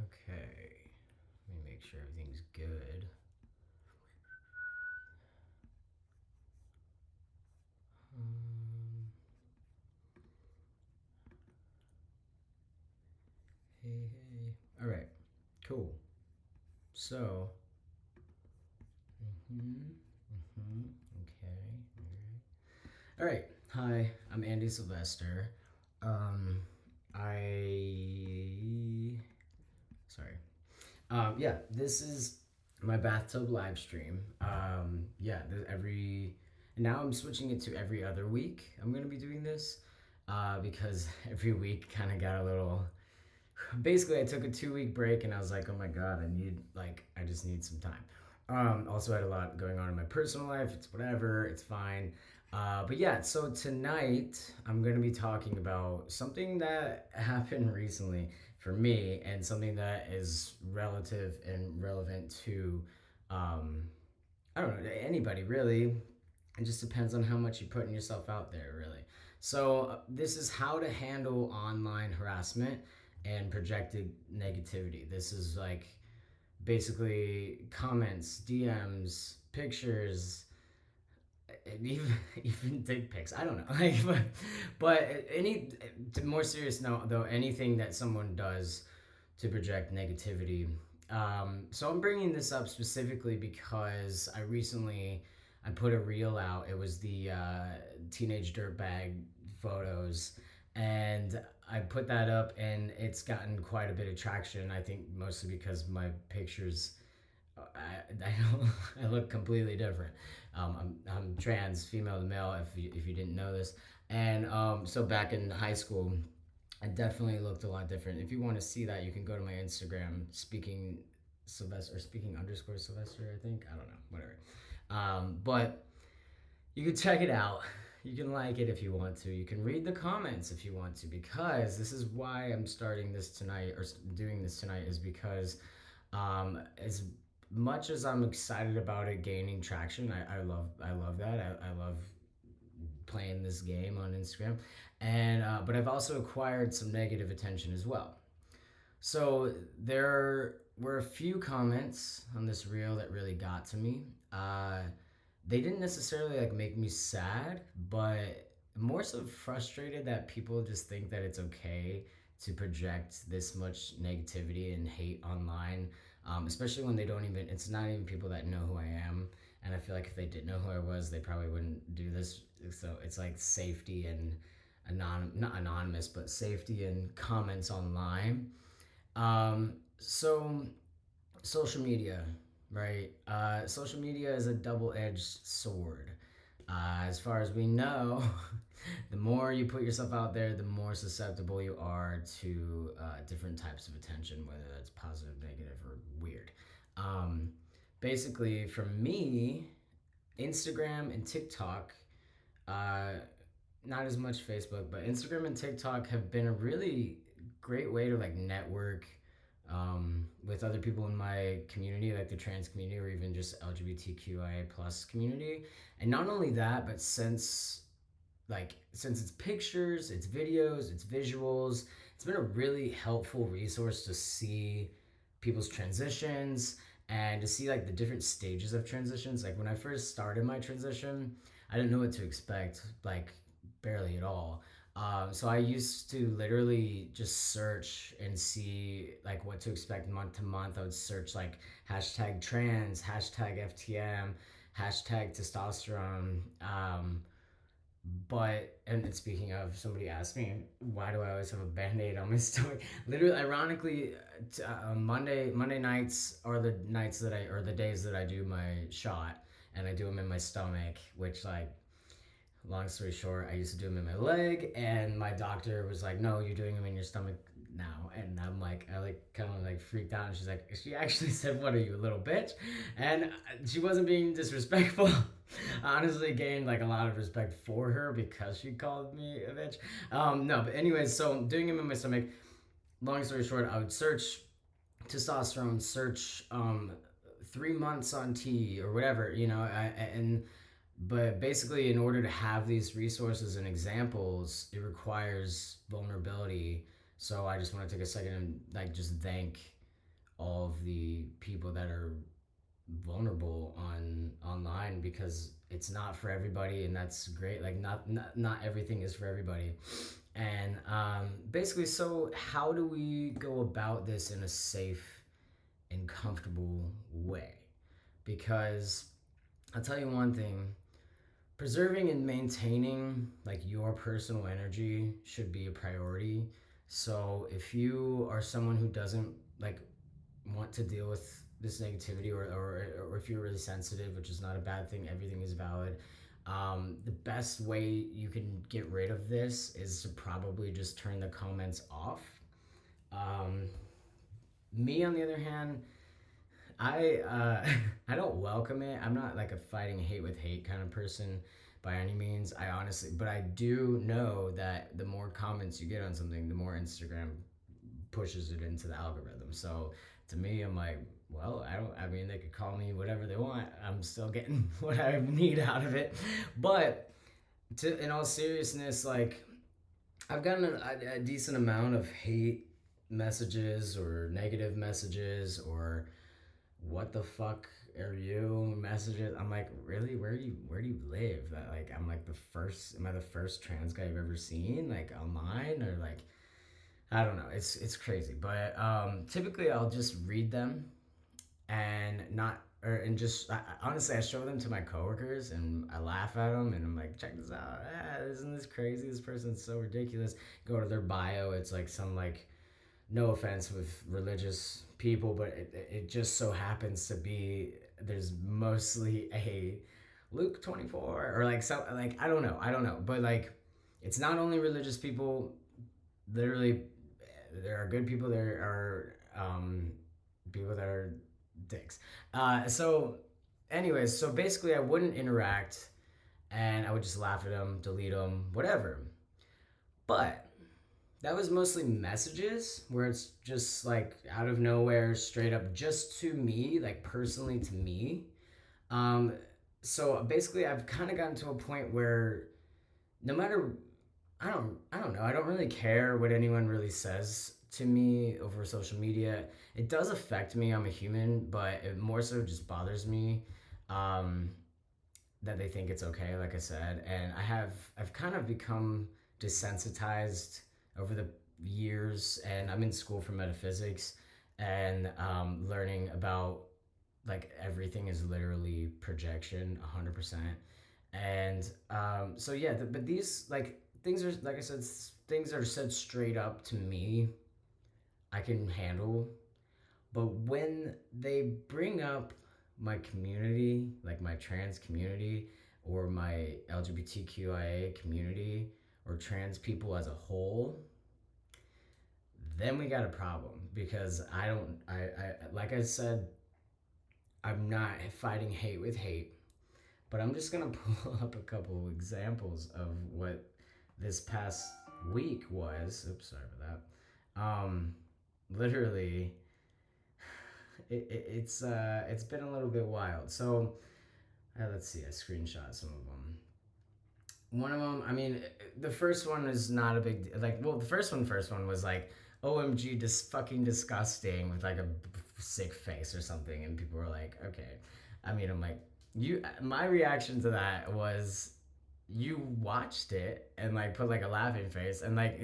Okay, let me make sure everything's good. Hey. All right, cool. So, okay, all right. Hi, I'm Andy Sylvester. Um, sorry. Yeah, this is my bathtub live stream. Yeah, now I'm switching it to every other week. I'm gonna be doing this because every week kind of got a little. Basically, I took a 2 week break and I was like, oh my god, I just need some time. Also had a lot going on in my personal life. It's whatever. It's fine. But yeah, so tonight I'm going to be talking about something that happened recently for me and something that is relative and relevant to, um, I don't know, anybody really. It just depends on how much you're putting yourself out there, really. So, this is how to handle online harassment and projected negativity. This is like basically comments, DMs, pictures, even even dick pics. I don't know, like, but any more serious note though, anything that someone does to project negativity. So I'm bringing this up specifically because I put a reel out. It was the teenage dirtbag photos, and I put that up, and it's gotten quite a bit of traction. I think mostly because my pictures I don't, I look completely different. I'm trans, female to male. If you didn't know this, and so back in high school, I definitely looked a lot different. If you want to see that, you can go to my Instagram, speaking Sylvester or speaking underscore Sylvester. I think I don't know, whatever. But you can check it out. You can like it if you want to. You can read the comments if you want to, because this is why I'm starting this tonight or doing this tonight is because as much as I'm excited about it gaining traction, I love that. I love playing this game on Instagram, and but I've also acquired some negative attention as well. So there were a few comments on this reel that really got to me. They didn't necessarily like make me sad, but more so frustrated that people just think that it's okay to project this much negativity and hate online, especially when they don't even. It's not even people that know who I am, and I feel like if they did know who I was, they probably wouldn't do this. So it's like safety and not anonymous, but safety and comments online. So social media, right? Social media is a double-edged sword. As far as we know, the more you put yourself out there, the more susceptible you are to different types of attention, whether that's positive, negative, or weird. Um, Basically, for me, Instagram and TikTok, uh, not as much Facebook, but Instagram and TikTok have been a really great way to like network with other people in my community, like the trans community or even just LGBTQIA plus community. And not only that, but since it's pictures, it's videos, it's visuals, it's been a really helpful resource to see people's transitions and to see like the different stages of transitions. Like when I first started my transition, I didn't know what to expect, like barely at all. So I used to literally just search and see like what to expect month to month. I would search like hashtag trans, hashtag FTM, hashtag testosterone. And speaking of, somebody asked me, why do I always have a band-aid on my stomach? Literally, ironically, Monday nights are the nights that or the days that I do my shot, and I do them in my stomach, which like long story short, I used to do them in my leg, and my doctor was like, "No, you're doing them in your stomach now." And I'm like, I like kind of like freaked out, and she's like, she actually said, "What are you, a little bitch?" And she wasn't being disrespectful. I honestly gained like a lot of respect for her because she called me a bitch. No, but anyways, so I'm doing them in my stomach. Long story short, I would search testosterone, search 3 months on T or whatever, and but basically, in order to have these resources and examples, it requires vulnerability. So I just want to take a second and like just thank all of the people that are vulnerable online, because it's not for everybody, and that's great. Like not everything is for everybody. And basically, so how do we go about this in a safe and comfortable way? Because I'll tell you one thing, preserving and maintaining like your personal energy should be a priority. So if you are someone who doesn't like want to deal with this negativity, or if you're really sensitive, which is not a bad thing, everything is valid. The best way you can get rid of this is to probably just turn the comments off. Um, Me, on the other hand, I don't welcome it. I'm not like a fighting hate with hate kind of person by any means. I honestly, but I do know that the more comments you get on something, the more Instagram pushes it into the algorithm. So to me, I'm like, well, I mean, they could call me whatever they want. I'm still getting what I need out of it. But in all seriousness, like, I've gotten a decent amount of hate messages or negative messages or what the fuck are you messages. I'm like, really, where do you live? That, like, I'm like, am I the first trans guy you've ever seen, like, online? Or like, I don't know, it's crazy. But typically I'll just read them and not or and just honestly, I show them to my coworkers and I laugh at them, and I'm like, check this out, isn't this crazy, this person's so ridiculous. Go to their bio, it's like some, like, no offense with religious people, but it just so happens to be there's mostly a Luke 24 or like some, like, I don't know, but like, it's not only religious people. Literally, there are good people, there are people that are dicks. So anyways, so basically I wouldn't interact, and I would just laugh at them, delete them, whatever. But that was mostly messages where it's just like out of nowhere, straight up, just to me, like personally to me. Um, so basically, I've kind of gotten to a point where no matter, I don't know, I don't really care what anyone really says to me over social media. It does affect me. I'm a human, but it more so just bothers me. Um, that they think it's okay, like I said, and I've kind of become desensitized over the years, and I'm in school for metaphysics, and learning about, like, everything is literally projection 100%. And so yeah, but these, like, things are, like I said, things are said straight up to me, I can handle. But when they bring up my community, like my trans community or my LGBTQIA community or trans people as a whole, then we got a problem, because I like I said, I'm not fighting hate with hate, but I'm just gonna pull up a couple examples of what this past week was. Oops, sorry about that. Literally, it's been a little bit wild. So let's see, I screenshot some of them. One of them, I mean, the first one is not a big, like, well, the first one was like, OMG, fucking disgusting, with like a sick face or something, and people were like, okay. I mean, I'm like, my reaction to that was, you watched it and like put like a laughing face, and like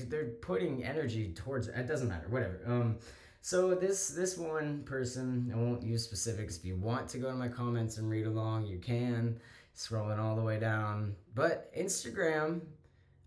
they're putting energy towards it. It doesn't matter, whatever. So this one person, I won't use specifics. If you want to go to my comments and read along, you can, scrolling all the way down. But Instagram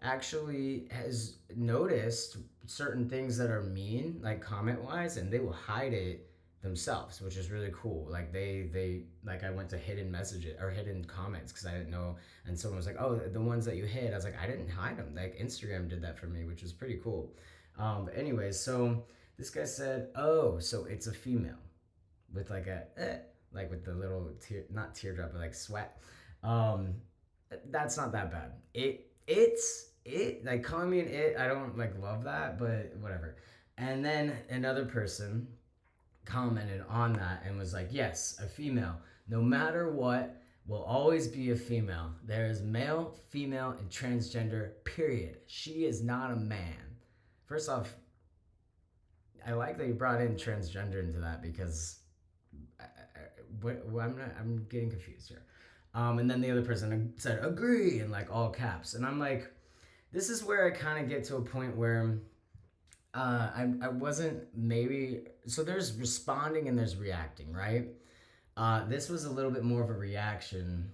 actually has noticed certain things that are mean, like comment wise, and they will hide it themselves, which is really cool. Like they like, I went to hidden messages or hidden comments because I didn't know, and someone was like, oh, the ones that you hid. I was like, I didn't hide them. Like, Instagram did that for me, which was pretty cool. But anyways, so this guy said, oh, so it's a female with like a like with the little not teardrop, but like sweat. Um, that's not that bad. It like, calling me an it, I don't like love that, but whatever. And then another person commented on that and was like, yes, a female, no matter what, will always be a female. There is male, female, and transgender, period. She is not a man. First off, I like that you brought in transgender into that because I'm getting confused here. And then the other person said agree in like all caps, and I'm like, this is where I kind of get to a point where I wasn't maybe so there's responding and there's reacting, right? This was a little bit more of a reaction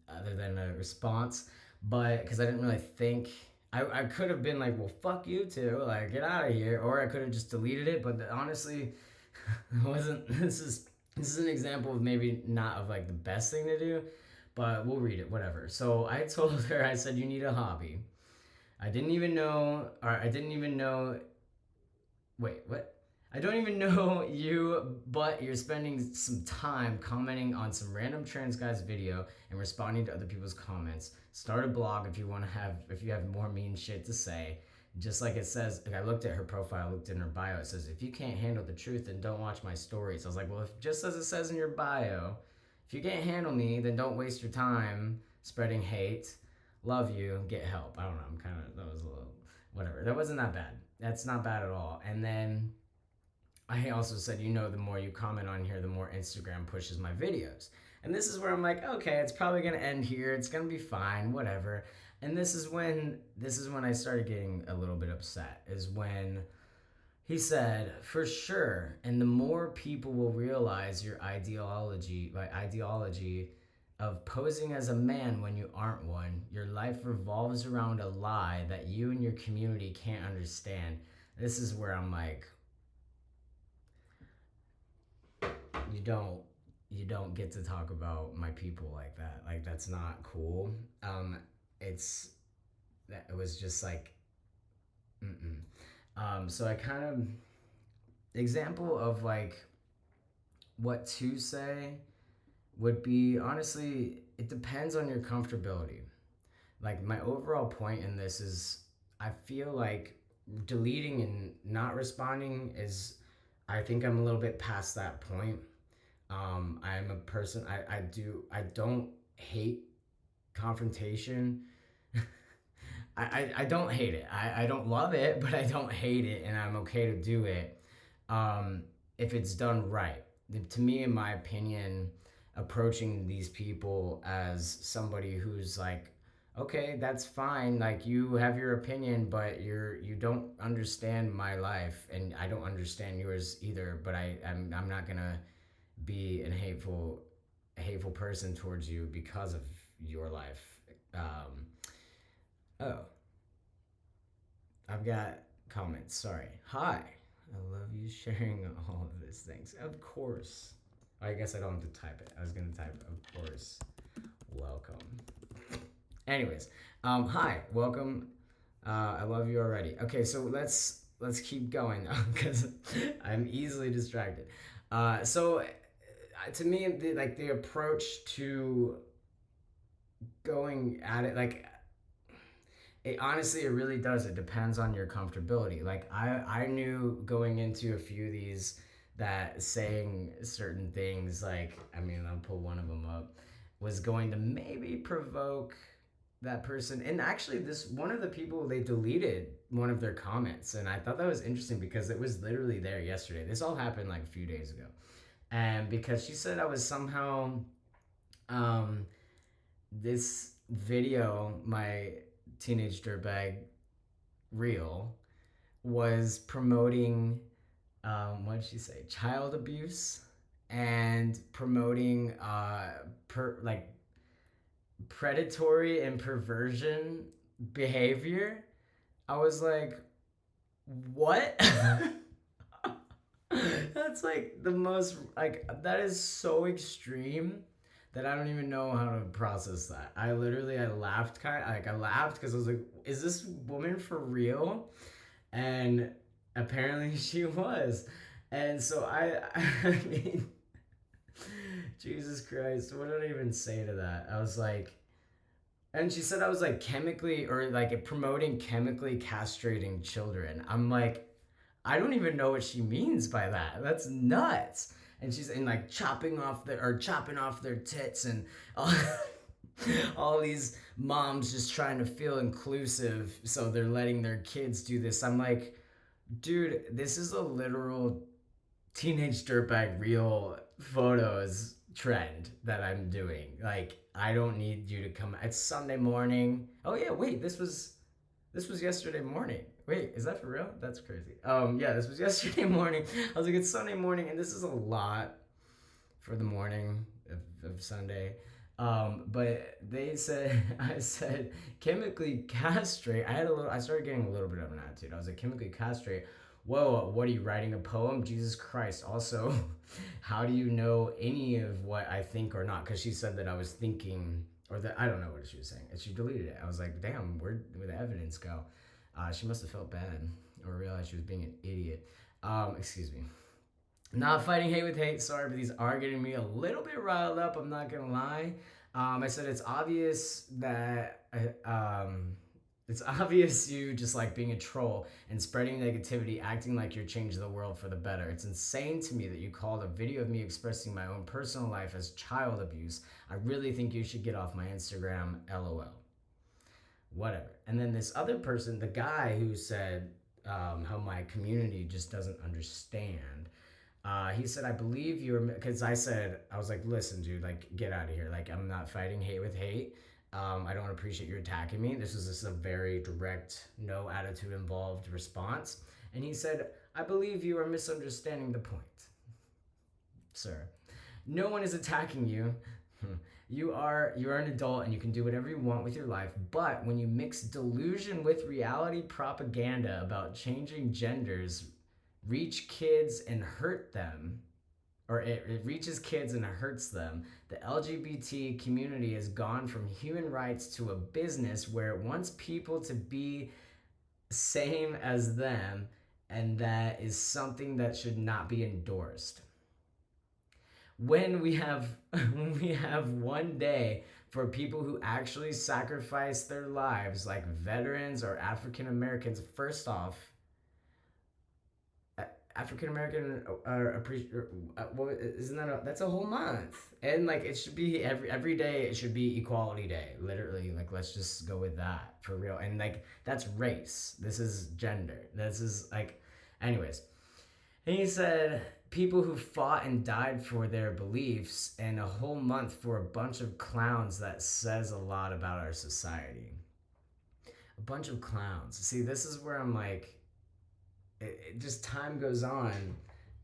other than a response, but because I didn't really think. I could have been like, well, fuck you too, like get out of here, or I could have just deleted it. But honestly, it wasn't. This is an example of maybe not of like the best thing to do, but we'll read it, whatever. So I told her, I said, you need a hobby. I didn't even know, or I didn't even know. Wait, what? I don't even know you, but you're spending some time commenting on some random trans guy's video and responding to other people's comments. Start a blog if you want to have, if you have more mean shit to say. Just like it says, like I looked at her profile, looked in her bio, it says, if you can't handle the truth, then don't watch my stories. I was like, well, if just as it says in your bio, if you can't handle me, then don't waste your time spreading hate. Love you, get help. I don't know, that was a little, whatever. That wasn't that bad. That's not bad at all. And then I also said, the more you comment on here, the more Instagram pushes my videos. And this is where I'm like, okay, it's probably gonna end here. It's gonna be fine, whatever. And this is when I started getting a little bit upset. Is when he said, for sure, and the more people will realize your ideology of posing as a man when you aren't one, your life revolves around a lie that you and your community can't understand. This is where I'm like, you don't get to talk about my people like that. Like, that's not cool. It was just like, so I kind of, example of like what to say would be, honestly, it depends on your comfortability. Like, my overall point in this is, I feel like deleting and not responding is, I think I'm a little bit past that point. I'm a person, I don't hate confrontation. I don't hate it. I don't love it, but I don't hate it, and I'm okay to do it if it's done right. To me, in my opinion, approaching these people as somebody who's like, okay, that's fine, like, you have your opinion, but you don't understand my life, and I don't understand yours either, but I'm not gonna be a hateful person towards you because of your life. Oh, I've got comments. Sorry. Hi. I love you sharing all of these things. Of course. I guess I don't have to type it. I was going to type, of course. Welcome. Anyways, hi. Welcome. I love you already. Okay, so let's keep going because I'm easily distracted. So to me, the approach to going at it, like, it honestly, it really does. It depends on your comfortability. Like, I knew going into a few of these that saying certain things, like, I mean, I'll pull one of them up, was going to maybe provoke that person. And actually, this one of the people, they deleted one of their comments, and I thought that was interesting because it was literally there yesterday. This all happened like a few days ago, and because she said I was somehow, this video, my teenage dirtbag reel, was promoting, what did she say, child abuse, and promoting predatory and perversion behavior. I was like, what? That's like the most, like, that is so extreme that I don't even know how to process that. I laughed because I was like, is this woman for real? And apparently she was. And so I mean, Jesus Christ, what did I even say to that? I was like, and she said I was like promoting chemically castrating children. I'm like, I don't even know what she means by that. That's nuts. And she's in like chopping off their tits, and all these moms just trying to feel inclusive, so they're letting their kids do this. I'm like, Dude, this is a literal teenage dirtbag real photos trend that I'm doing. Like, I don't need you to come. It's Sunday morning. Oh yeah, wait, this was yesterday morning. Wait, is that for real? That's crazy. Yeah, this was yesterday morning. I was like, it's Sunday morning, and this is a lot for the morning of Sunday. But they said, I said, chemically castrate. I started getting a little bit of an attitude. I was like, chemically castrate. Whoa, what are you writing a poem? Jesus Christ. Also, how do you know any of what I think or not? Because she said that I was thinking, or that I don't know what she was saying. And she deleted it. I was like, damn, where'd the evidence go? She must have felt bad or realized she was being an idiot. Excuse me. Not fighting hate with hate. Sorry, but these are getting me a little bit riled up. I'm not gonna lie. I said it's obvious that it's obvious you just like being a troll and spreading negativity, acting like you're changing the world for the better. It's insane to me that you called a video of me expressing my own personal life as child abuse. I really think you should get off my Instagram. LOL. Whatever. And then this other person, the guy who said how my community just doesn't understand. He said, I believe you're, because I was like, listen, dude, like, get out of here. Like, I'm not fighting hate with hate. I don't appreciate you attacking me. This is just a very direct, no attitude involved response. And he said, I believe you are misunderstanding the point, sir. No one is attacking you. You are an adult and you can do whatever you want with your life, but when you mix delusion with reality propaganda about changing genders, reach kids and hurt them, or it reaches kids and it hurts them. The LGBT community has gone from human rights to a business where it wants people to be same as them, and that is something that should not be endorsed. When we have when we have one day for people who actually sacrifice their lives, like veterans or African Americans, first off, African American isn't that's a whole month, and like it should be every day. It should be Equality Day, literally. Like, let's just go with that for real. And like, that's race. This is gender. This is like, anyways. And he said people who fought and died for their beliefs, and a whole month for a bunch of clowns. That says a lot about our society. A bunch of clowns. See, this is where I'm like, it just time goes on,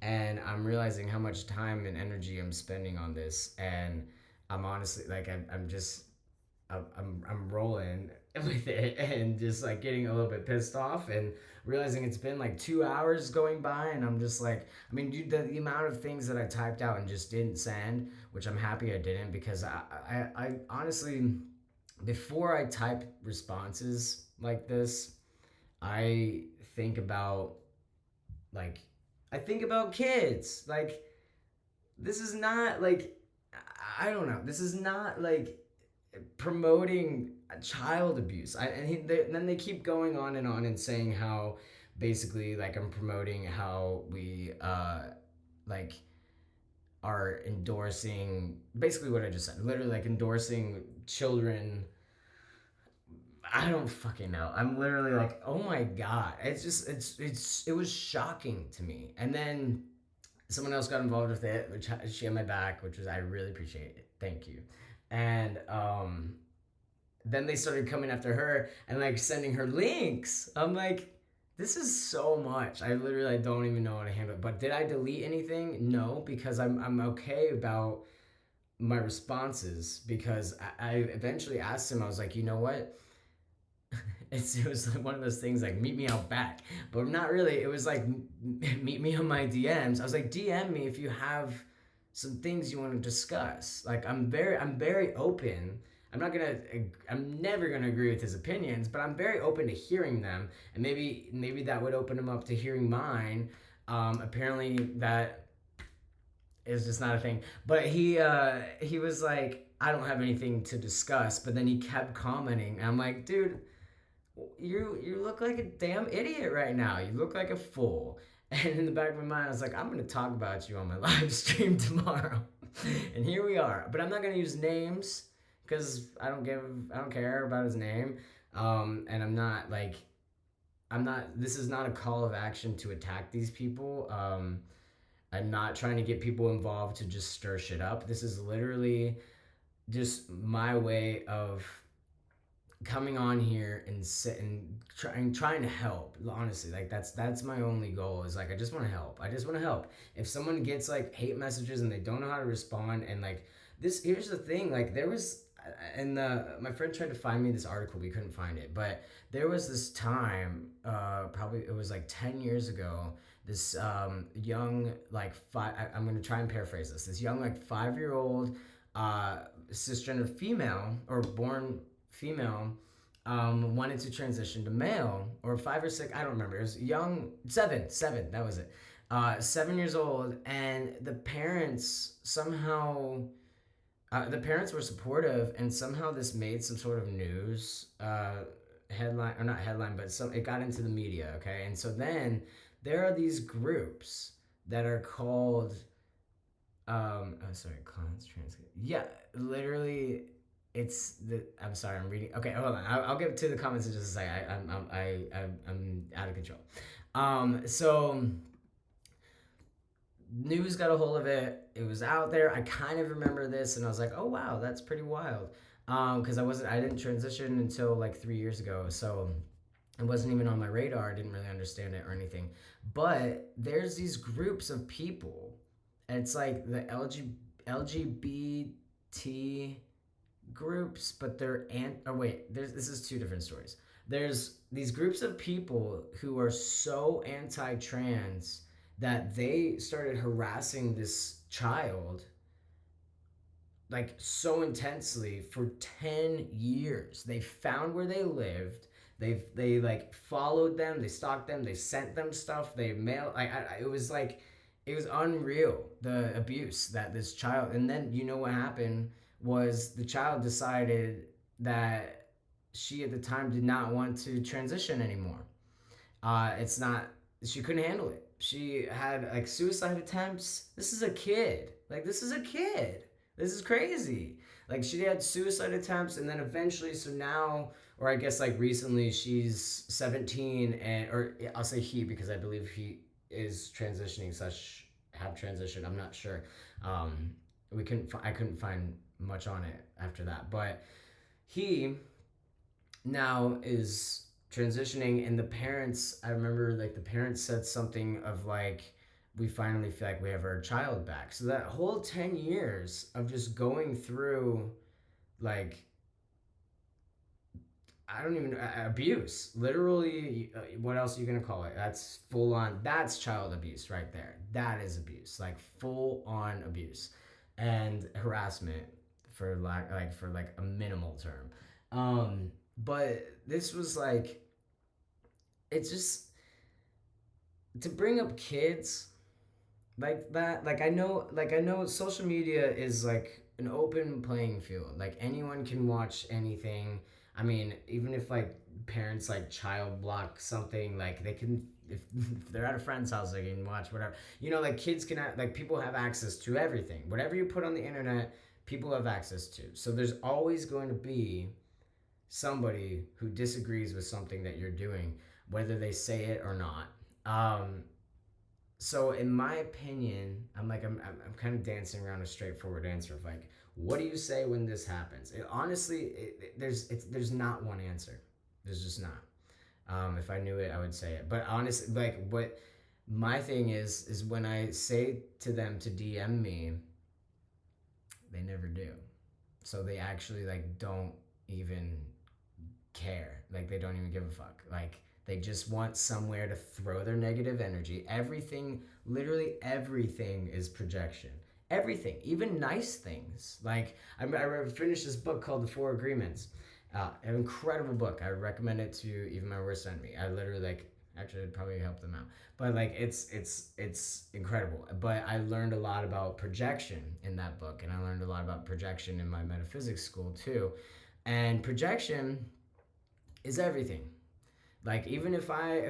and I'm realizing how much time and energy I'm spending on this, and I'm honestly like, I'm rolling with it, and just like getting a little bit pissed off, and realizing it's been like 2 hours going by, and I'm just like, I mean, dude, the amount of things that I typed out and just didn't send, which I'm happy I didn't, because I honestly, before I type responses like this, I think about, like, I think about kids. Like, this is not like, I don't know. This is not like promoting child abuse. Then they keep going on and saying how basically like I'm promoting how we like are endorsing basically what I just said. Literally like endorsing children. I don't fucking know. I'm literally like, oh my god. It was shocking to me. And then someone else got involved with it, which she had my back, which was, I really appreciate it. Thank you. And then they started coming after her and like sending her links. I'm like, this is so much. I literally don't even know how to handle it. But did I delete anything? No, because I'm okay about my responses, because I eventually asked him, I was like, you know what? It was like one of those things like, meet me out back, but not really. It was like, meet me on my DMs. I was like, DM me if you have some things you want to discuss. Like, I'm very open. I'm never gonna agree with his opinions, but I'm very open to hearing them, and maybe that would open him up to hearing mine. Apparently that is just not a thing. But he was like, I don't have anything to discuss, but then he kept commenting, and I'm like, dude, you look like a damn idiot right now. You look like a fool. And in the back of my mind, I was like, I'm gonna talk about you on my live stream tomorrow. And here we are. But I'm not gonna use names because I don't care about his name. And I'm not like, this is not a call of action to attack these people. I'm not trying to get people involved to just stir shit up. This is literally just my way of coming on here and trying to help. Honestly, like that's my only goal, is like I just want to help. If someone gets like hate messages and they don't know how to respond, and like this, here's the thing, like there was, and my friend tried to find me this article, we couldn't find it, but there was this time, probably it was like 10 years ago, this young like I'm gonna try and paraphrase this young like 5-year-old cisgender female, or born female, wanted to transition to male, or 5 or 6, I don't remember. It was young, seven, that was it. 7 years old, and the parents somehow, the parents were supportive, and somehow this made some sort of news headline, or not headline, but it got into the media, okay? And so then there are these groups that are called, clowns, trans, yeah, literally. I'm sorry, I'm reading. Okay, hold on. I'll get to the comments in just a second. I'm out of control. So news got a hold of it. It was out there. I kind of remember this, and I was like, oh wow, that's pretty wild. Because I didn't transition until like 3 years ago, so it wasn't even on my radar. I didn't really understand it or anything. But there's these groups of people, and it's like the LGBT groups, but this is two different stories. There's these groups of people who are so anti-trans that they started harassing this child like so intensely for 10 years. They found where they lived. They like followed them, they stalked them, they sent them stuff, they mailed, it was unreal, the abuse that this child. And then you know what happened was the child decided that she at the time did not want to transition anymore. She couldn't handle it. She had like suicide attempts. This is a kid. This is crazy. Like she had suicide attempts, and then eventually, so now, or I guess like recently, she's 17, or I'll say he, because I believe he is transitioning, have transitioned. I'm not sure. I couldn't find much on it after that, but he now is transitioning, and the parents, I remember like the parents said something of like, we finally feel like we have our child back. So that whole 10 years of just going through like, I don't even, abuse, literally, what else are you gonna call it? That's full on, that's child abuse right there. That is abuse, like full on abuse and harassment, for a minimal term. But this was like, it's just to bring up kids like that. Like I know social media is like an open playing field. Like anyone can watch anything. I mean, even if like parents like child block something, like they can, if they're at a friend's house, they can watch whatever. Like kids can like people have access to everything. Whatever you put on the internet, people have access to. So there's always going to be somebody who disagrees with something that you're doing, whether they say it or not. So in my opinion, I'm kind of dancing around a straightforward answer of like, what do you say when this happens? There's not one answer. There's just not. If I knew it, I would say it. But honestly, like what my thing is when I say to them to DM me, they never do. So they actually like don't even care. Like they don't even give a fuck. Like they just want somewhere to throw their negative energy. Everything, literally everything is projection. Everything, even nice things. Like I finished this book called The Four Agreements. An incredible book. I recommend it to even my worst enemy. I literally actually it'd probably help them out. But like it's incredible. But I learned a lot about projection in that book, and I learned a lot about projection in my metaphysics school too. And projection is everything. Like even if I'm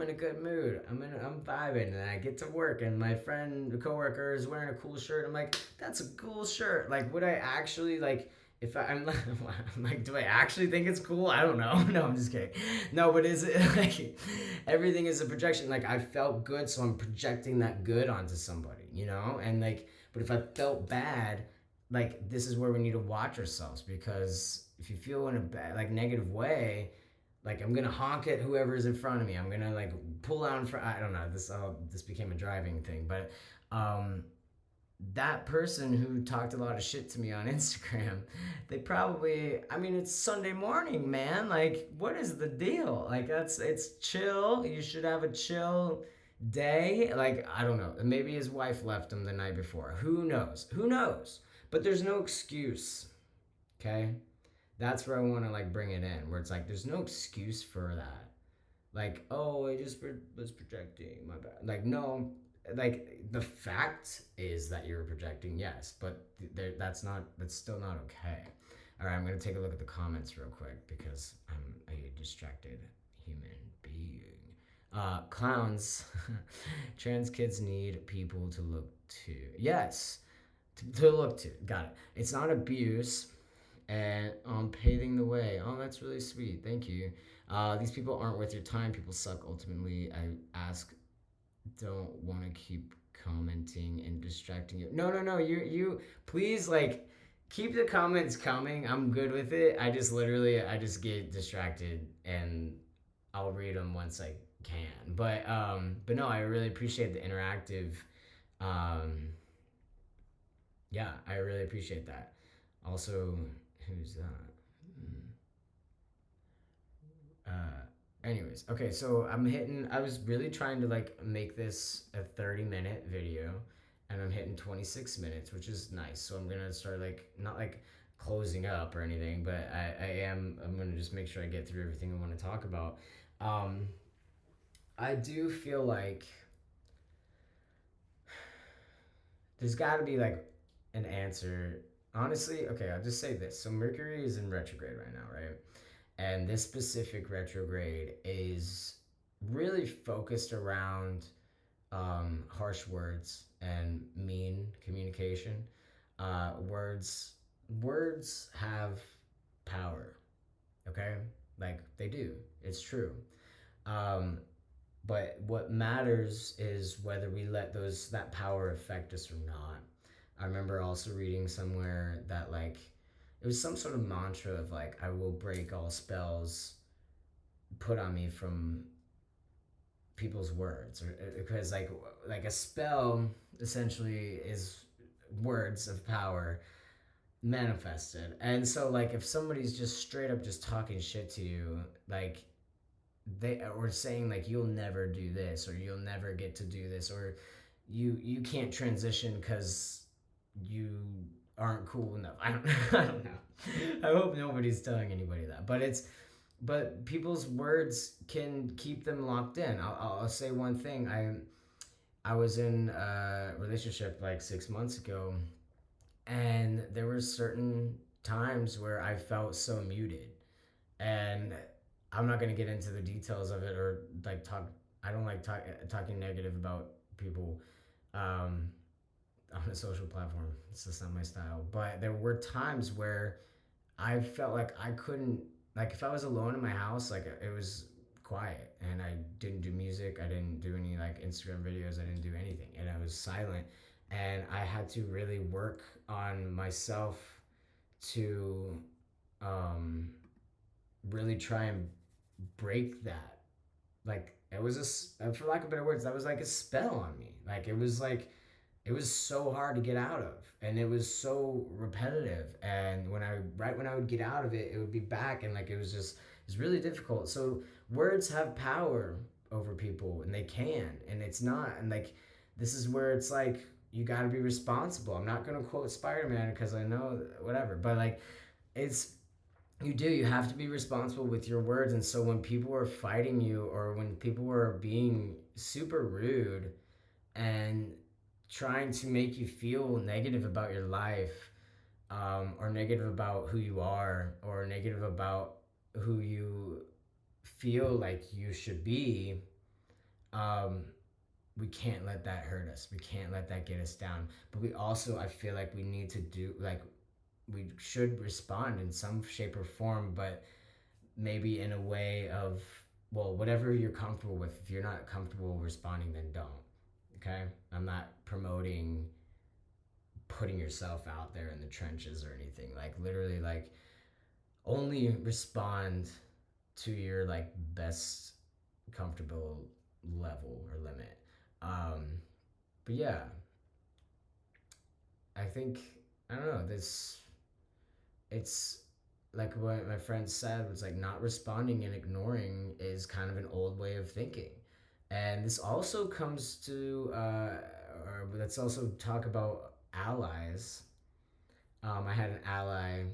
in a good mood, I'm vibing, and I get to work, and my coworker is wearing a cool shirt. I'm like, that's a cool shirt. Like, would I actually like if I'm like, I'm like, do I actually think it's cool? I don't know. No, I'm just kidding. No, but is it like everything is a projection? Like I felt good, so I'm projecting that good onto somebody, you know? And like, but if I felt bad, like this is where we need to watch ourselves because if you feel in a bad, like negative way, like I'm gonna honk at whoever's in front of me. I'm gonna like pull out in front. I don't know. This became a driving thing, but um, that person who talked a lot of shit to me on Instagram, they probably, I mean, it's Sunday morning, man. Like, what is the deal? Like, it's chill. You should have a chill day. Like, I don't know. Maybe his wife left him the night before. Who knows? Who knows? But there's no excuse, okay? That's where I want to like bring it in, where it's like, there's no excuse for that. Like, oh, I just was projecting my bad. Like, no, like the fact is that you're projecting, yes, but that's still not okay. All right, I'm gonna take a look at the comments real quick because I'm a distracted human being. Clowns, trans kids need people to look to. Yes, to look to. Got it. It's not abuse and paving the way. Oh, that's really sweet. Thank you. These people aren't worth your time. People suck. Ultimately, I ask, don't want to keep commenting and distracting you. No, no, no. You please like keep the comments coming. I'm good with it. I just get distracted and I'll read them once I can. But no, I really appreciate the interactive. Um, yeah, I really appreciate that. Also, who's that? Anyways, okay, so I was really trying to like make this a 30-minute video and I'm hitting 26 minutes, which is nice. So I'm gonna start like, not like closing up or anything, but I'm gonna just make sure I get through everything I want to talk about. Um, I do feel like there's gotta be like an answer. Honestly, okay, I'll just say this. So Mercury is in retrograde right now, right? And this specific retrograde is really focused around harsh words and mean communication. Words have power. Okay, like they do. It's true. Um, but what matters is whether we let that power affect us or not. I remember also reading somewhere that like it was some sort of mantra of like I will break all spells put on me from people's words, or because like a spell essentially is words of power manifested. And so like if somebody's just straight up just talking shit to you, like they or saying like you'll never do this or you'll never get to do this or you can't transition because you aren't cool enough. I don't know. I hope nobody's telling anybody that, but people's words can keep them locked in. I'll say one thing. I was in a relationship like 6 months ago, and there were certain times where I felt so muted, and I'm not gonna get into the details of it or like talk. I don't like talking negative about people on a social platform. It's just not my style. But there were times where I felt like I couldn't, like if I was alone in my house, like it was quiet and I didn't do music, I didn't do any like Instagram videos, I didn't do anything, and I was silent, and I had to really work on myself to um, really try and break that. Like it was for lack of better words, that was like a spell on me. Like it was so hard to get out of, and it was so repetitive, and when I would get out of it, it would be back, and like it's really difficult. So words have power over people, and they can, and it's not, and like this is where it's like you got to be responsible. I'm not going to quote Spider-Man because I know whatever, but like it's you have to be responsible with your words. And so when people are fighting you or when people are being super rude and trying to make you feel negative about your life, or negative about who you are, or negative about who you feel like you should be, um, we can't let that hurt us. We can't let that get us down. But we also, I feel like we need to do like we should respond in some shape or form, but maybe in a way of, well, whatever you're comfortable with. If you're not comfortable responding, then don't. Okay? I'm not promoting putting yourself out there in the trenches or anything. Like, literally, like, only respond to your like best comfortable level or limit. Um, but yeah, I think, I don't know, this, it's like what my friend said, was like not responding and ignoring is kind of an old way of thinking. And this also comes to, or let's also talk about allies. I had an ally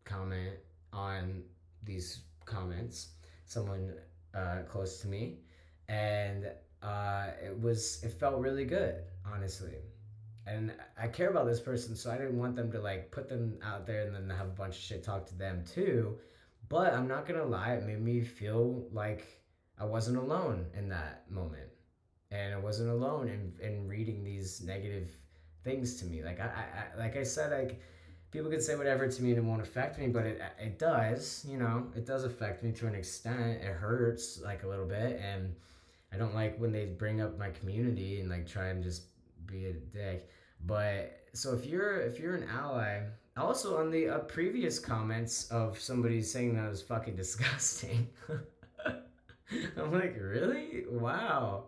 comment on these comments, someone close to me, and it felt really good, honestly. And I care about this person, so I didn't want them to like put them out there and then have a bunch of shit talk to them too. But I'm not gonna lie, it made me feel like I wasn't alone in that moment, and I wasn't alone in reading these negative things to me. Like like I said, like people could say whatever to me and it won't affect me, but it does. You know, it does affect me to an extent. It hurts like a little bit, and I don't like when they bring up my community and like try and just be a dick. But so if you're an ally, also on the previous comments of somebody saying that I was fucking disgusting. I'm like, really? Wow.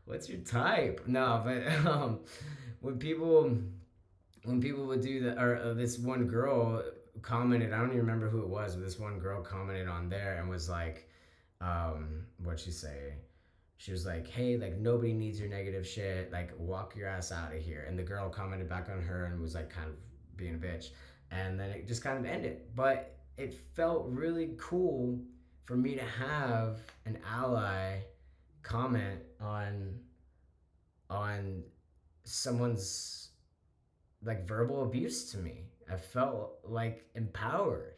What's your type? No, but when people when people would do that, or this one girl commented, I don't even remember who it was, but this one girl commented on there and was like, what'd she say? She was like, hey, like, nobody needs your negative shit, like, walk your ass out of here. And the girl commented back on her and was like kind of being a bitch, and then it just kind of ended. But it felt really cool for me to have an ally comment on someone's like verbal abuse to me. I felt like empowered.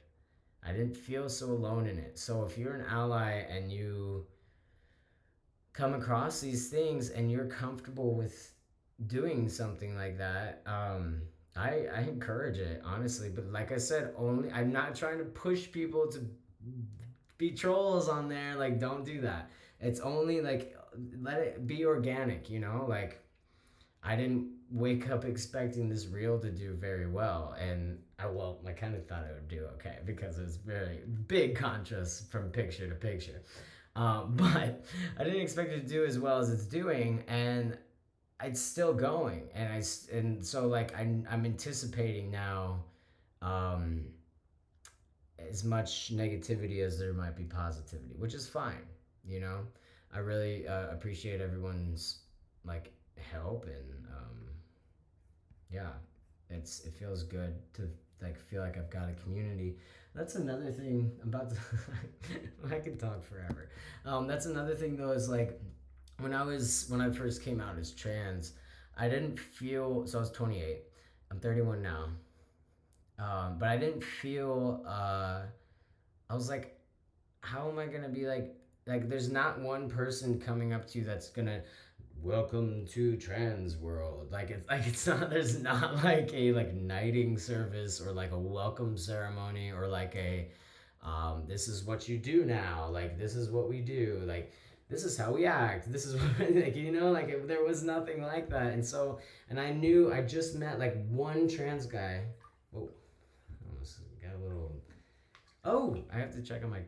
I didn't feel so alone in it. So if you're an ally and you come across these things and you're comfortable with doing something like that, I encourage it, honestly. But like I said, only, I'm not trying to push people to be trolls on there. Like, don't do that. It's only like, let it be organic, you know? Like, I didn't wake up expecting this reel to do very well, and I kind of thought it would do okay because it was very big contrast from picture to picture. But I didn't expect it to do as well as it's doing, and it's still going, and so like I'm anticipating now, um, as much negativity as there might be positivity, which is fine. You know, I really appreciate everyone's like help, and yeah, it feels good to like feel like I've got a community. That's another thing about I could talk forever. That's another thing though, is like when I first came out as trans, I didn't feel, so I was 28. I'm 31 now. But I didn't feel I was like, how am I gonna be like there's not one person coming up to you that's gonna welcome to trans world. It's not, there's not like a like knighting service or like a welcome ceremony or like a this is what you do now, like this is what we do, like this is how we act, this is what like, you know, like there was nothing like that. And so, and I knew I just met like one trans guy. Oh, I almost got a little, oh, I have to check on my.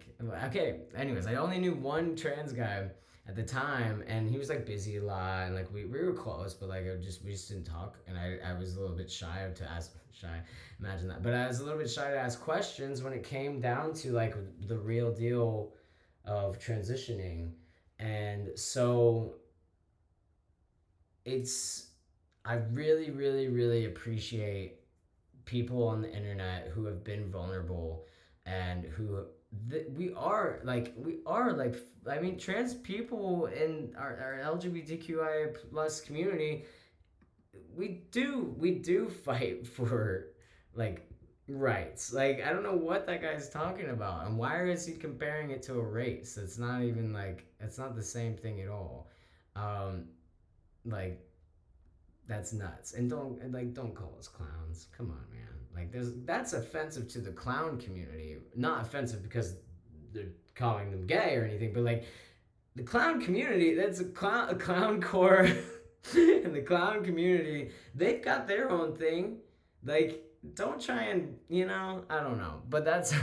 Okay. Anyways, I only knew one trans guy at the time, and he was like busy a lot, and like we were close, but like we just didn't talk, and I was a little bit shy to ask, imagine that, but I was a little bit shy to ask questions when it came down to like the real deal of transitioning. And so it's, I really really really appreciate people on the internet who have been vulnerable and who we are like I mean, trans people in our LGBTQIA plus community, we do fight for like rights. Like, I don't know what that guy's talking about, and why is he comparing it to a race? It's not even like, it's not the same thing at all. um like That's nuts. And don't call us clowns. Come on, man. Like that's offensive to the clown community. Not offensive because they're calling them gay or anything, but like the clown community, that's a clown core and the clown community, they've got their own thing. Like don't try and, I don't know. But that's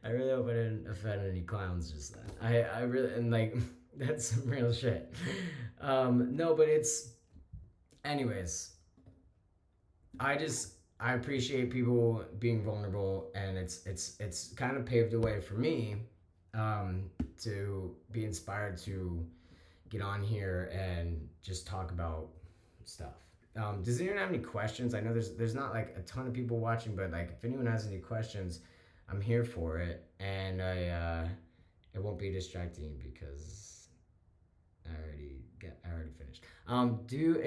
I really hope I didn't offend any clowns just then. I really, and like that's some real shit. No, but it's anyways, I appreciate people being vulnerable, and it's kind of paved the way for me to be inspired to get on here and just talk about stuff. Does anyone have any questions? I know there's not like a ton of people watching, but like if anyone has any questions, I'm here for it, and it won't be distracting because I already finished. Do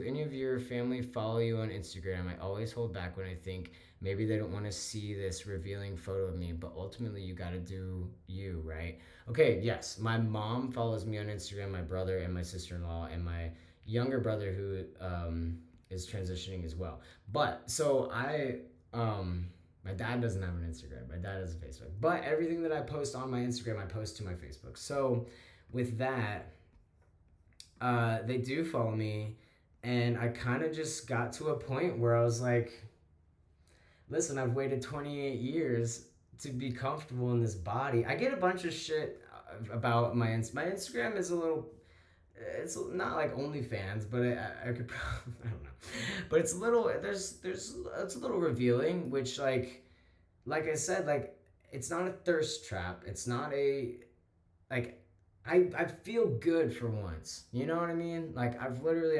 any of your family follow you on Instagram? I always hold back when I think maybe they don't want to see this revealing photo of me, but ultimately you got to do you, right? Okay, yes. My mom follows me on Instagram, my brother and my sister-in-law and my younger brother who is transitioning as well. But so my dad doesn't have an Instagram. My dad has a Facebook. But everything that I post on my Instagram, I post to my Facebook. So with that, they do follow me, and I kind of just got to a point where I was like, listen, I've waited 28 years to be comfortable in this body. I get a bunch of shit about my Instagram is a little, it's not like OnlyFans, but I could probably, I don't know, but it's a little, it's a little revealing, which like I said, like it's not a thirst trap. It's not a, like, I feel good for once. You know what I mean? Like I've literally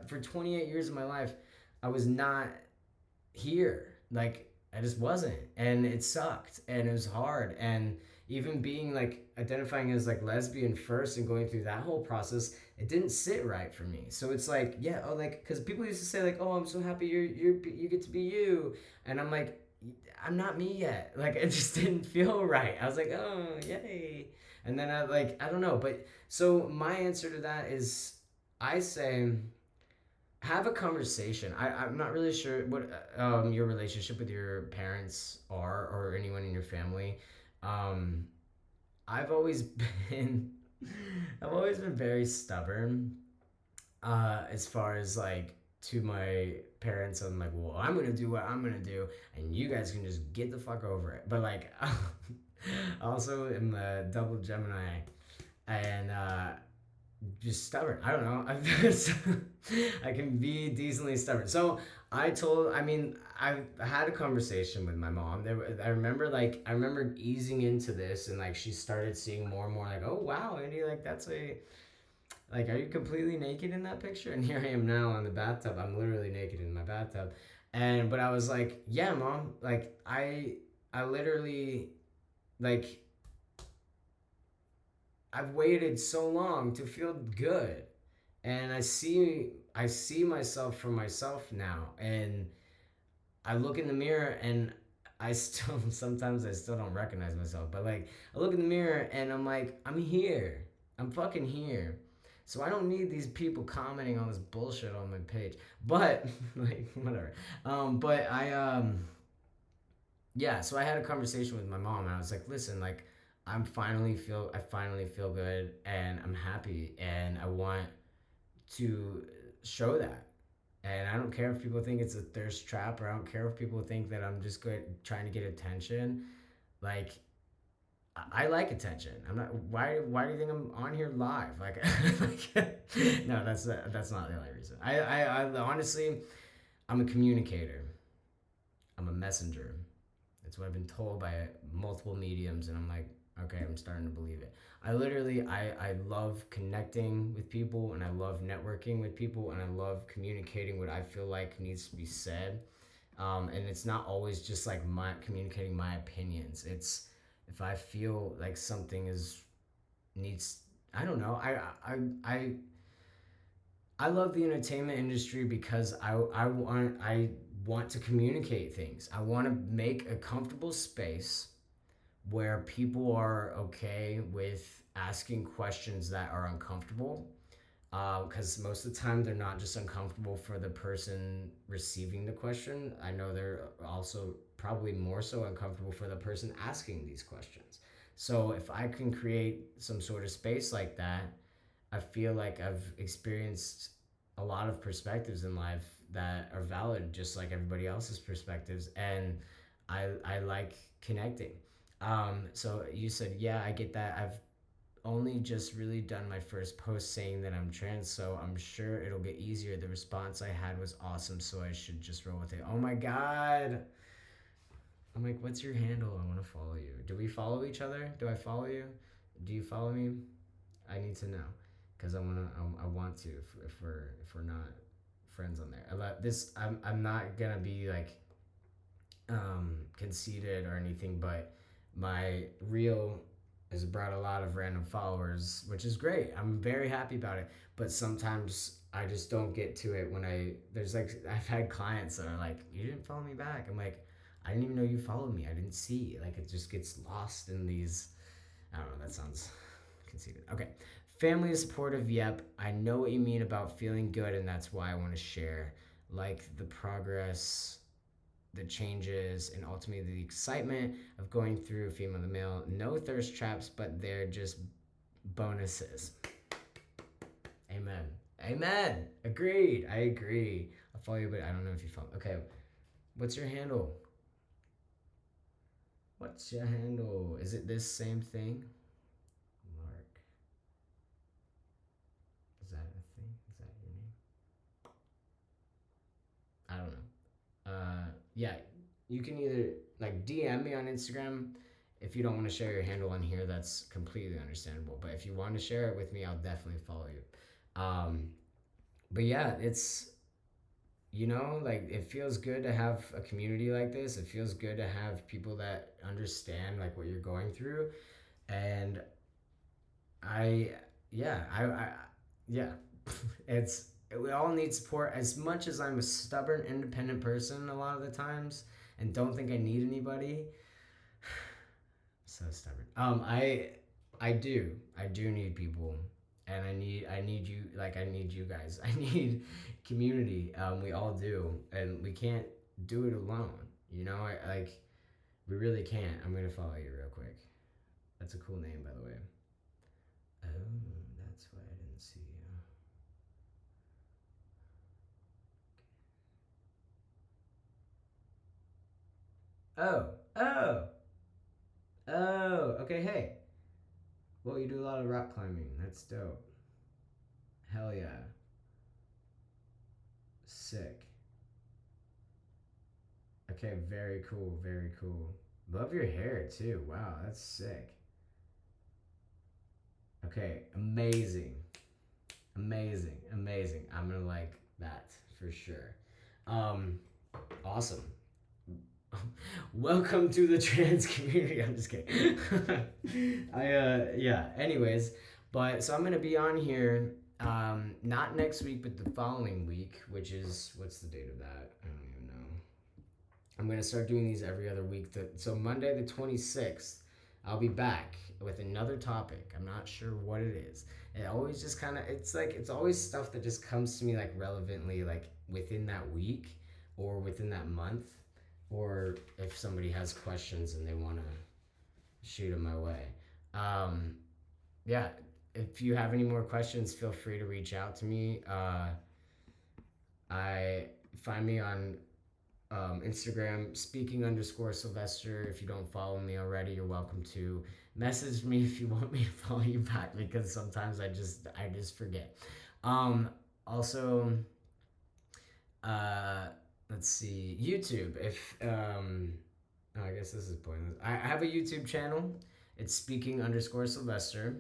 for 28 years of my life, I was not here. Like I just wasn't, and it sucked, and it was hard, and even being like identifying as like lesbian first and going through that whole process, it didn't sit right for me. So it's like, yeah, oh, like because people used to say like, oh, I'm so happy you get to be you, and I'm like, I'm not me yet. Like it just didn't feel right. I was like, oh, yay. And then I don't know. But so my answer to that is I say have a conversation. I'm not really sure what your relationship with your parents are or anyone in your family. Um, I've always been I've always been very stubborn as far as like to my parents. I'm like, well, I'm gonna do what I'm gonna do, and you guys can just get the fuck over it. But like, also am a double Gemini, and just stubborn. I don't know. I can be decently stubborn. So I mean, I had a conversation with my mom. I remember easing into this, and like she started seeing more and more. Like, oh wow, Andy, like that's like, are you completely naked in that picture? And here I am now in the bathtub. I'm literally naked in my bathtub, but I was like, yeah, mom, like I literally like I've waited so long to feel good, and I see myself for myself now, and I look in the mirror and I still sometimes I still don't recognize myself, but like I look in the mirror and I'm like, I'm here, I'm fucking here. So I don't need these people commenting on this bullshit on my page, but like whatever. But yeah, so I had a conversation with my mom, and I was like, listen, like I finally feel good, and I'm happy, and I want to show that. And I don't care if people think it's a thirst trap, or I don't care if people think that I'm just good trying to get attention. Like I like attention. I'm not. Why do you think I'm on here live? No, that's not the only reason. I honestly, I'm a communicator. I'm a messenger. That's what I've been told by multiple mediums, and I'm like, okay, I'm starting to believe it. I love connecting with people, and I love networking with people, and I love communicating what I feel like needs to be said. And it's not always just like my communicating my opinions. It's if I feel like something needs. I don't know. I love the entertainment industry because I want to communicate things. I want to make a comfortable space where people are okay with asking questions that are uncomfortable, because most of the time they're not just uncomfortable for the person receiving the question. I know they're also probably more so uncomfortable for the person asking these questions. So if I can create some sort of space like that, I feel like I've experienced a lot of perspectives in life that are valid, just like everybody else's perspectives, and I like connecting. So you said, yeah, I get that. I've only just really done my first post saying that I'm trans, so I'm sure it'll get easier. The response I had was awesome, so I should just roll with it. Oh my god. I'm like, what's your handle? I want to follow you. Do we follow each other? Do I follow you? Do you follow me? I need to know because I want to if we're not friends on there. I'm not gonna be like conceited or anything, but my reel has brought a lot of random followers, which is great. I'm very happy about it. But sometimes I just don't get to it when there's like, I've had clients that are like, you didn't follow me back. I'm like, I didn't even know you followed me. I didn't see. Like, it just gets lost in these, I don't know, that sounds conceited. Okay. Family is supportive, yep. I know what you mean about feeling good, and that's why I want to share. Like the progress, the changes, and ultimately the excitement of going through female to male. No thirst traps, but they're just bonuses. Amen. Amen. Agreed. I agree. I'll follow you, but I don't know if you follow. Okay. What's your handle? What's your handle? Is it this same thing? Mark. Is that a thing? Is that your name? I don't know. Yeah, you can either like DM me on Instagram. If you don't want to share your handle on here, that's completely understandable. But if you want to share it with me, I'll definitely follow you. But yeah, it's, like it feels good to have a community like this. It feels good to have people that understand like what you're going through. And I, yeah, yeah, it's, we all need support. As much as I'm a stubborn, independent person a lot of the times and don't think I need anybody, so stubborn. I do need people, and I need you. Like, I need you guys. I need community. We all do, and we can't do it alone. We really can't. I'm gonna follow you real quick. That's a cool name, by the way. Oh, that's why I didn't see you. Oh, oh, oh. Okay, hey. Well, you do a lot of rock climbing. That's dope. Hell yeah. Sick. Okay, very cool, very cool. Love your hair too. Wow, that's sick. Okay, amazing. Amazing, amazing. I'm gonna like that for sure. Um, awesome. Welcome to the trans community. I'm just kidding. Yeah. Anyways, but so I'm gonna be on here, not next week, but the following week, which is, what's the date of that? I don't even know. I'm gonna start doing these every other week. So Monday the 26th, I'll be back with another topic. I'm not sure what it is. It always just kind of, it's always stuff that just comes to me like relevantly, like within that week or within that month, or if somebody has questions and they want to shoot them my way. Yeah, if you have any more questions, feel free to reach out to me. I find me on Instagram, speaking_Sylvester. If you don't follow me already, you're welcome to message me if you want me to follow you back, because sometimes I just forget. Also, let's see, YouTube. If I guess this is pointless. I have a YouTube channel. It's speaking_Sylvester.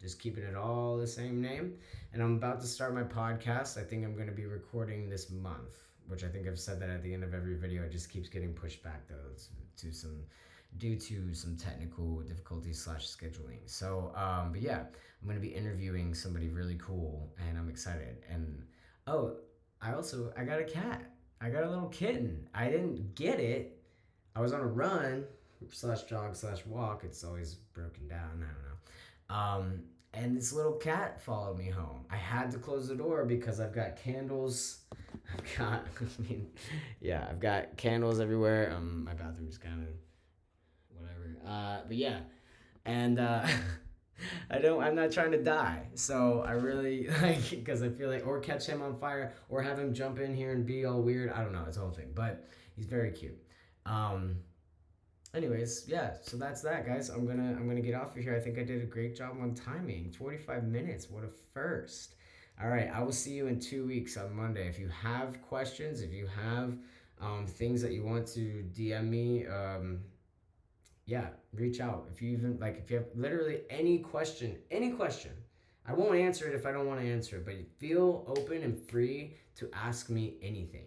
Just keeping it all the same name. And I'm about to start my podcast. I think I'm going to be recording this month, which I think I've said that at the end of every video. It just keeps getting pushed back though due to some technical difficulties / scheduling. So, but yeah, I'm going to be interviewing somebody really cool, and I'm excited. And oh, I got a cat. I got a little kitten. I didn't get it. I was on a run / jog / walk. It's always broken down. I don't know. and this little cat followed me home. I had to close the door because I've got candles. I've got candles everywhere. My bathroom's kind of whatever. But yeah, and I'm not trying to die. So I really like, because I feel like, or catch him on fire, or have him jump in here and be all weird. I don't know, it's a whole thing. But he's very cute. Anyways, yeah, so that's that, guys. I'm gonna get off of here. I think I did a great job on timing. 45 minutes, what a first. All right, I will see you in 2 weeks on Monday. If you have questions, if you have things that you want to DM me, yeah, reach out. If you have literally any question, I won't answer it if I don't want to answer it, but feel open and free to ask me anything.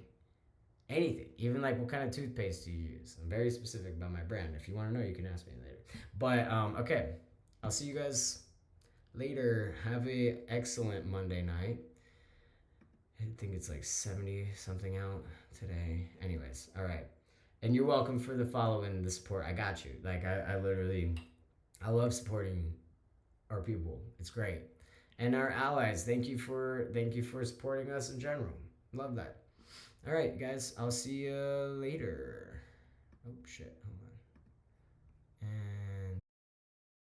Anything, even like what kind of toothpaste do you use? I'm very specific about my brand. If you want to know, you can ask me later. But okay, I'll see you guys later. Have a excellent Monday night. I think it's like 70 something out today. Anyways, all right. And you're welcome for the follow and the support. I got you. Like I literally, I love supporting our people. It's great. And our allies. Thank you for supporting us in general. Love that. All right, guys, I'll see you later. Oh, shit. Hold on. And